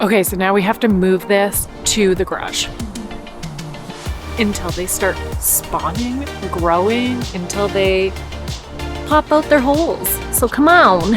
Okay, so now we have to move this to the garage until they start spawning, growing, until they pop out their holes. So come on.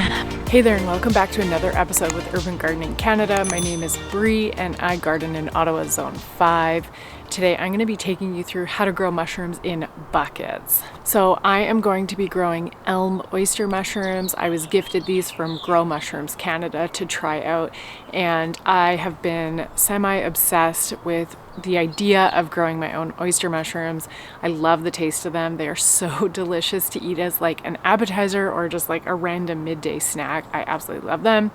Hey there, and welcome back to another episode with Urban Gardening Canada. My name is Bree and I garden in Ottawa Zone 5. Today I'm going to be taking you through how to grow mushrooms in buckets. So I am going to be growing elm oyster mushrooms. I was gifted these from Grow Mushrooms Canada to try out, and I have been semi-obsessed with the idea of growing my own oyster mushrooms. I love the taste of them. They are so delicious to eat as like an appetizer or just like a random midday snack. I absolutely love them.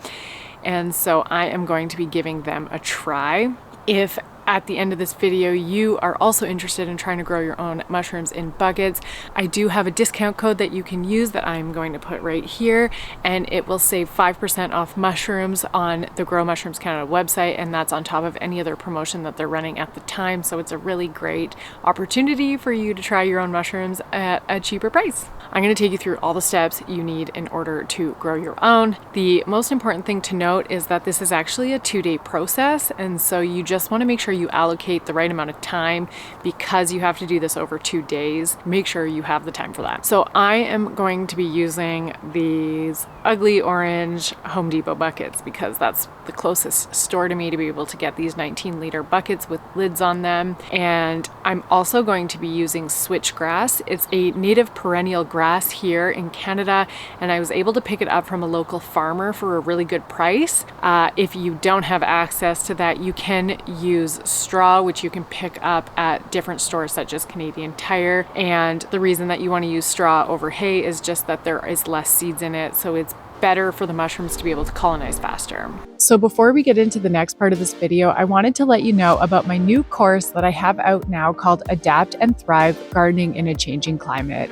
And so I am going to be giving them a try. If at the end of this video you are also interested in trying to grow your own mushrooms in buckets, I do have a discount code that you can use that I'm going to put right here, and it will save 5% off mushrooms on the Grow Mushrooms Canada website, and that's on top of any other promotion that they're running at the time. So it's a really great opportunity for you to try your own mushrooms at a cheaper price. I'm going to take you through all the steps you need in order to grow your own. The most important thing to note is that this is actually a 2-day process, and so you just want to make sure you allocate the right amount of time. Because you have to do this over 2 days, make sure you have the time for that. So I am going to be using these ugly orange Home Depot buckets because that's the closest store to me to be able to get these 19-liter buckets with lids on them. And I'm also going to be using switchgrass. It's a native perennial grass here in Canada, and I was able to pick it up from a local farmer for a really good price. If you don't have access to that, you can use straw, which you can pick up at different stores such as Canadian Tire. And the reason that you want to use straw over hay is just that there is less seeds in it, so it's better for the mushrooms to be able to colonize faster. So before we get into the next part of this video, I wanted to let you know about my new course that I have out now called Adapt and Thrive: Gardening in a Changing Climate.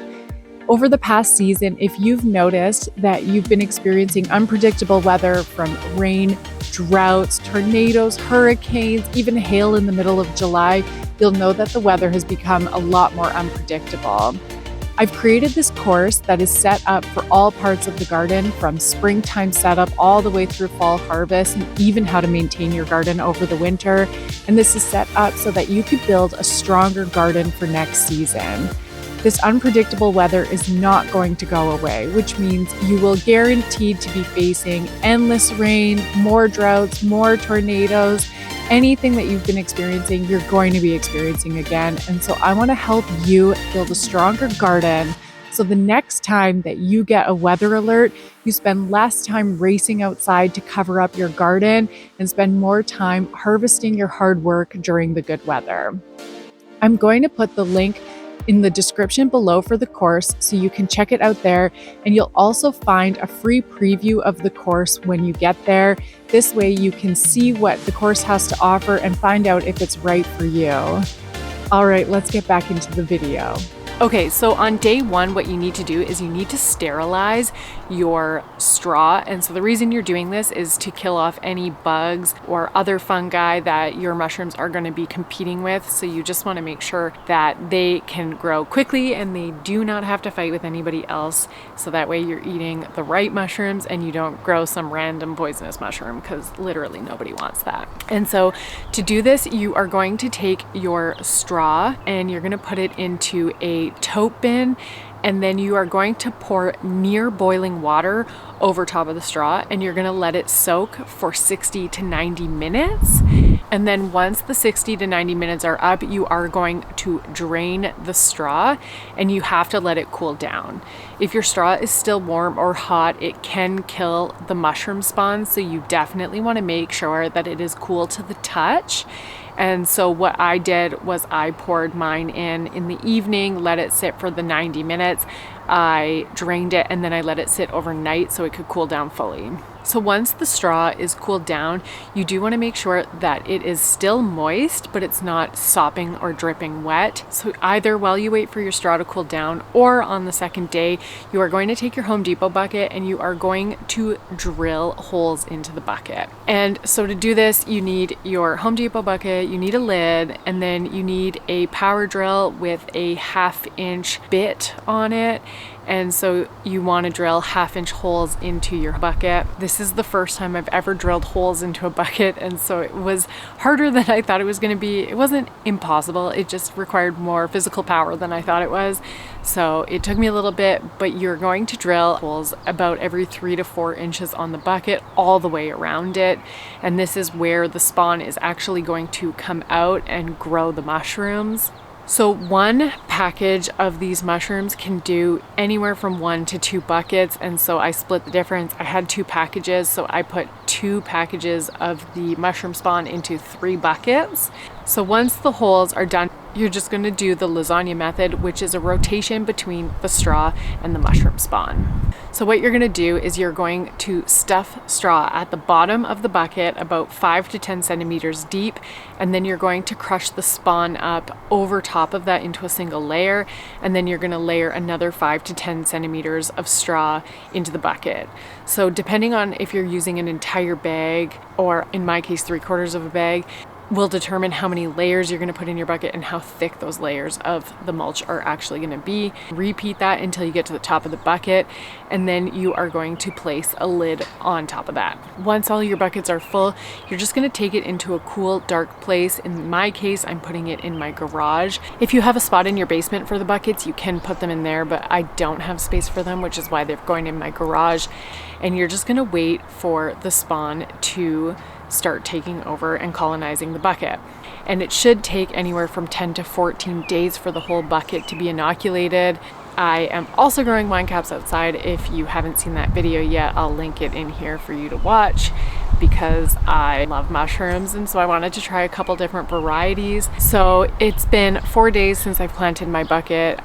Over the past season, if you've noticed that you've been experiencing unpredictable weather from rain, droughts, tornadoes, hurricanes, even hail in the middle of July, you'll know that the weather has become a lot more unpredictable. I've created this course that is set up for all parts of the garden, from springtime setup all the way through fall harvest, and even how to maintain your garden over the winter. And this is set up so that you could build a stronger garden for next season. This unpredictable weather is not going to go away, which means you will guaranteed to be facing endless rain, more droughts, more tornadoes. Anything that you've been experiencing, you're going to be experiencing again. And so I want to help you build a stronger garden, so the next time that you get a weather alert, you spend less time racing outside to cover up your garden and spend more time harvesting your hard work during the good weather. I'm going to put the link in the description below for the course so you can check it out there, and you'll also find a free preview of the course when you get there. This way you can see what the course has to offer and find out if it's right for you. All right, let's get back into the video. Okay, so on day one, what you need to do is you need to sterilize your straw. And so the reason you're doing this is to kill off any bugs or other fungi that your mushrooms are going to be competing with. So you just want to make sure that they can grow quickly and they do not have to fight with anybody else. So that way you're eating the right mushrooms and you don't grow some random poisonous mushroom, because literally nobody wants that. And so to do this, you are going to take your straw and you're going to put it into a tote bin, and then you are going to pour near boiling water over top of the straw, and you're going to let it soak for 60 to 90 minutes. And then once the 60 to 90 minutes are up, you are going to drain the straw, and you have to let it cool down. If your straw is still warm or hot, it can kill the mushroom spawns, so you definitely want to make sure that it is cool to the touch. And so what I did was I poured mine in the evening, let it sit for the 90 minutes. I drained it, and then I let it sit overnight so it could cool down fully. So once the straw is cooled down, you do want to make sure that it is still moist, but it's not sopping or dripping wet. So either while you wait for your straw to cool down or on the second day, you are going to take your Home Depot bucket and you are going to drill holes into the bucket. And so to do this, you need your Home Depot bucket, you need a lid, and then you need a power drill with a 1/2-inch bit on it. And so you want to drill 1/2-inch holes into your bucket. This is the first time I've ever drilled holes into a bucket, and so it was harder than I thought it was going to be. It wasn't impossible, it just required more physical power than I thought it was. So it took me a little bit, but you're going to drill holes about every 3 to 4 inches on the bucket all the way around it. And this is where the spawn is actually going to come out and grow the mushrooms. So one package of these mushrooms can do anywhere from 1 to 2 buckets, and so I split the difference. I had 2 packages, so I put 2 packages of the mushroom spawn into 3 buckets. So once the holes are done, you're just going to do the lasagna method, which is a rotation between the straw and the mushroom spawn. So what you're going to do is you're going to stuff straw at the bottom of the bucket about 5 to 10 centimeters deep, and then you're going to crush the spawn up over top of that into a single layer, and then you're going to layer another 5 to 10 centimeters of straw into the bucket. So depending on if you're using an entire bag, or in my case 3/4 of a bag, will determine how many layers you're going to put in your bucket and how thick those layers of the mulch are actually going to be. Repeat that until you get to the top of the bucket, and then you are going to place a lid on top of that. Once all your buckets are full, you're just going to take it into a cool, dark place. In my case, I'm putting it in my garage. If you have a spot in your basement for the buckets, you can put them in there, but I don't have space for them, which is why they're going in my garage. And you're just going to wait for the spawn to start taking over and colonizing the bucket. And it should take anywhere from 10 to 14 days for the whole bucket to be inoculated. I am also growing wine caps outside. If you haven't seen that video yet, I'll link it in here for you to watch, because I love mushrooms, and so I wanted to try a couple different varieties. So it's been 4 days since I've planted my bucket.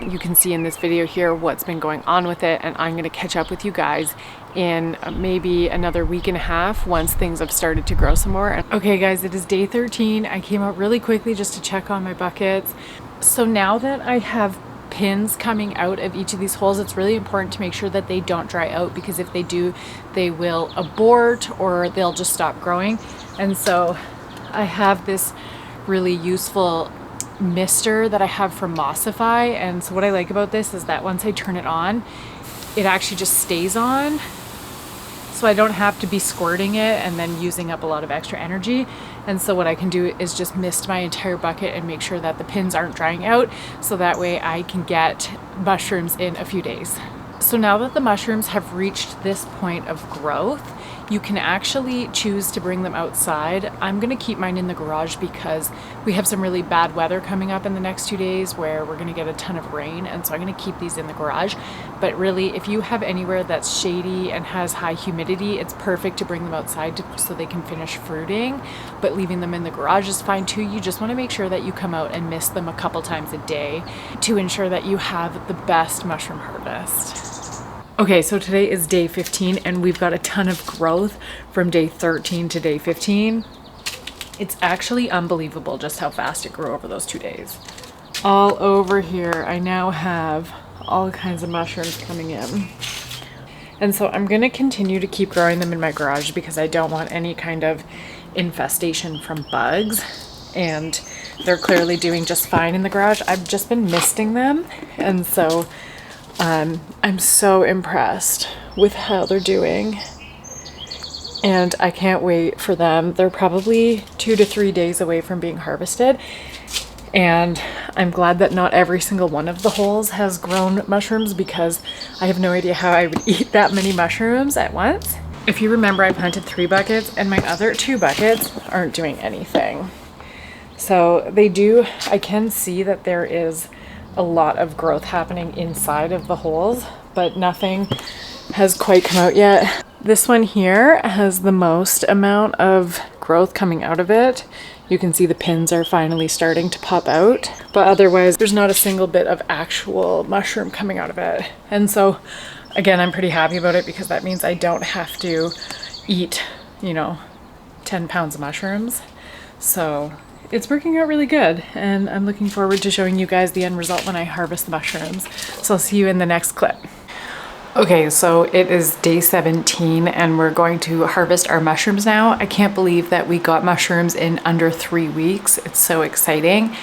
You can see in this video here what's been going on with it, and I'm going to catch up with you guys in maybe another week and a half once things have started to grow some more. Okay guys, it is day 13. I came out really quickly just to check on my buckets. So now that I have pins coming out of each of these holes, it's really important to make sure that they don't dry out, because if they do, they will abort or they'll just stop growing. And so I have this really useful mister that I have from Mossify, and so what I like about this is that once I turn it on, it actually just stays on, so I don't have to be squirting it and then using up a lot of extra energy. And so what I can do is just mist my entire bucket and make sure that the pins aren't drying out, so that way I can get mushrooms in a few days. So now that the mushrooms have reached this point of growth, you can actually choose to bring them outside. I'm gonna keep mine in the garage because we have some really bad weather coming up in the next 2 days where we're gonna get a ton of rain, and so I'm gonna keep these in the garage. But really, if you have anywhere that's shady and has high humidity, it's perfect to bring them outside so they can finish fruiting, but leaving them in the garage is fine too. You just wanna make sure that you come out and mist them a couple times a day to ensure that you have the best mushroom harvest. Okay, so today is day 15, and we've got a ton of growth from day 13 to day 15. It's actually unbelievable just how fast it grew over those 2 days. All over here, I now have all kinds of mushrooms coming in. And so I'm gonna continue to keep growing them in my garage because I don't want any kind of infestation from bugs. And they're clearly doing just fine in the garage. I've just been misting them, and so I'm so impressed with how they're doing, and I can't wait for them. They're probably 2 to 3 days away from being harvested, and I'm glad that not every single one of the holes has grown mushrooms, because I have no idea how I would eat that many mushrooms at once. If you remember, I planted 3 buckets, and my other 2 buckets aren't doing anything. So I can see that there is a lot of growth happening inside of the holes, but nothing has quite come out yet. This one here has the most amount of growth coming out of it. You can see the pins are finally starting to pop out, but otherwise there's not a single bit of actual mushroom coming out of it. And so again, I'm pretty happy about it because that means I don't have to eat, 10 pounds of mushrooms. So it's working out really good, and I'm looking forward to showing you guys the end result when I harvest the mushrooms. So I'll see you in the next clip. Okay, so it is day 17 and we're going to harvest our mushrooms now. I can't believe that we got mushrooms in under 3 weeks. It's so exciting.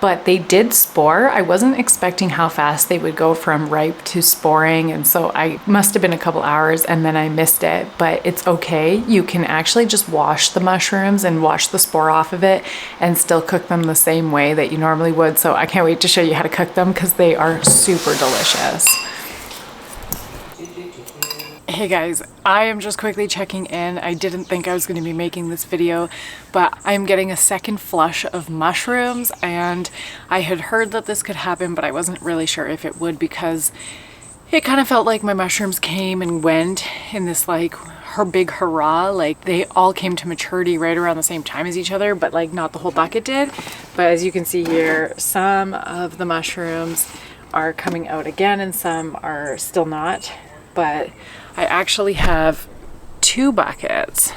but they did spore. I wasn't expecting how fast they would go from ripe to sporing, and so I must have been a couple hours and then I missed it, but it's okay. You can actually just wash the mushrooms and wash the spore off of it and still cook them the same way that you normally would. So I can't wait to show you how to cook them because they are super delicious. Hey guys, I am just quickly checking in. I didn't think I was going to be making this video, but I'm getting a second flush of mushrooms, and I had heard that this could happen, but I wasn't really sure if it would because it kind of felt like my mushrooms came and went in this like her big hurrah. Like they all came to maturity right around the same time as each other, but like not the whole bucket did. But as you can see here, some of the mushrooms are coming out again and some are still not, but I actually have 2 buckets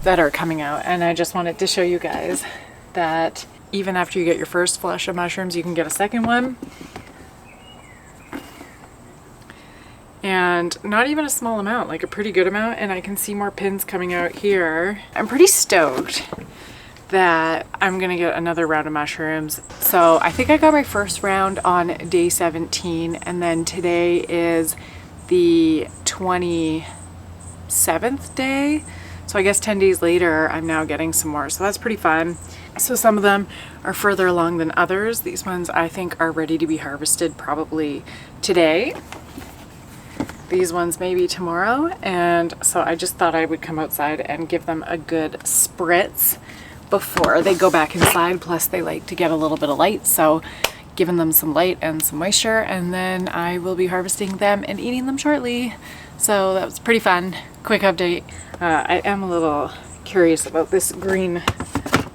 that are coming out, and I just wanted to show you guys that even after you get your first flush of mushrooms, you can get a second one. And not even a small amount, like a pretty good amount, and I can see more pins coming out here. I'm pretty stoked that I'm gonna get another round of mushrooms. So I think I got my first round on day 17, and then today is the 27th day. So I guess 10 days later, I'm now getting some more. So that's pretty fun. So some of them are further along than others. These ones I think are ready to be harvested probably today. These ones maybe tomorrow. And so I just thought I would come outside and give them a good spritz before they go back inside. Plus they like to get a little bit of light. So giving them some light and some moisture, and then I will be harvesting them and eating them shortly. So that was pretty fun. Quick update. I am a little curious about this green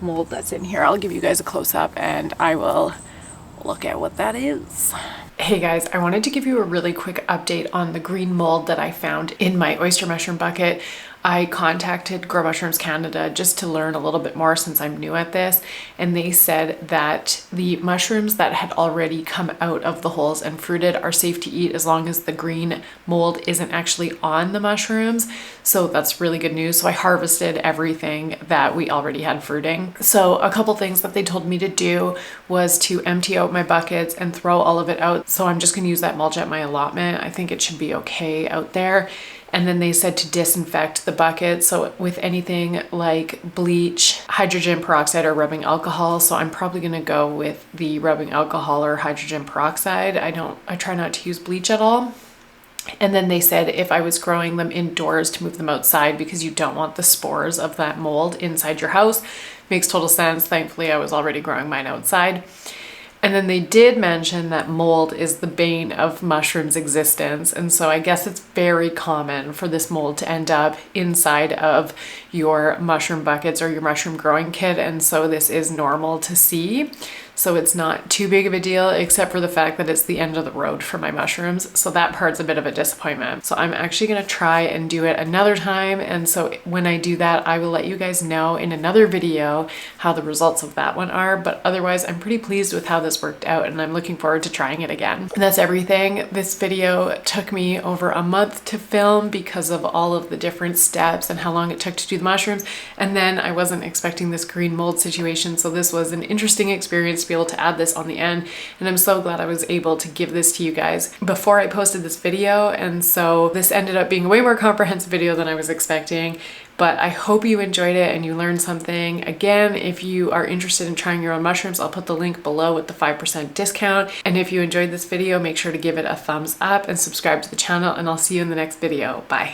mold that's in here. I'll give you guys a close-up and I will look at what that is. Hey guys, I wanted to give you a really quick update on the green mold that I found in my oyster mushroom bucket. I contacted Grow Mushrooms Canada just to learn a little bit more since I'm new at this, and they said that the mushrooms that had already come out of the holes and fruited are safe to eat as long as the green mold isn't actually on the mushrooms. So that's really good news. So I harvested everything that we already had fruiting. So a couple things that they told me to do was to empty out my buckets and throw all of it out. So I'm just gonna use that mulch at my allotment. I think it should be okay out there. And then they said to disinfect the bucket. So with anything like bleach, hydrogen peroxide, or rubbing alcohol. So I'm probably gonna go with the rubbing alcohol or hydrogen peroxide. I try not to use bleach at all. And then they said if I was growing them indoors to move them outside because you don't want the spores of that mold inside your house. Makes total sense. Thankfully, I was already growing mine outside. And then they did mention that mold is the bane of mushrooms' existence. And so I guess it's very common for this mold to end up inside of your mushroom buckets or your mushroom growing kit. And so this is normal to see. So it's not too big of a deal, except for the fact that it's the end of the road for my mushrooms. So that part's a bit of a disappointment. So I'm actually gonna try and do it another time. And so when I do that, I will let you guys know in another video how the results of that one are. But otherwise, I'm pretty pleased with how this worked out, and I'm looking forward to trying it again. And that's everything. This video took me over a month to film because of all of the different steps and how long it took to do the mushrooms. And then I wasn't expecting this green mold situation. So this was an interesting experience to be able to add this on the end, and I'm so glad I was able to give this to you guys before I posted this video. And so this ended up being a way more comprehensive video than I was expecting, but I hope you enjoyed it and you learned something. Again, if you are interested in trying your own mushrooms, I'll put the link below with the 5% discount. And if you enjoyed this video, make sure to give it a thumbs up and subscribe to the channel, and I'll see you in the next video. Bye.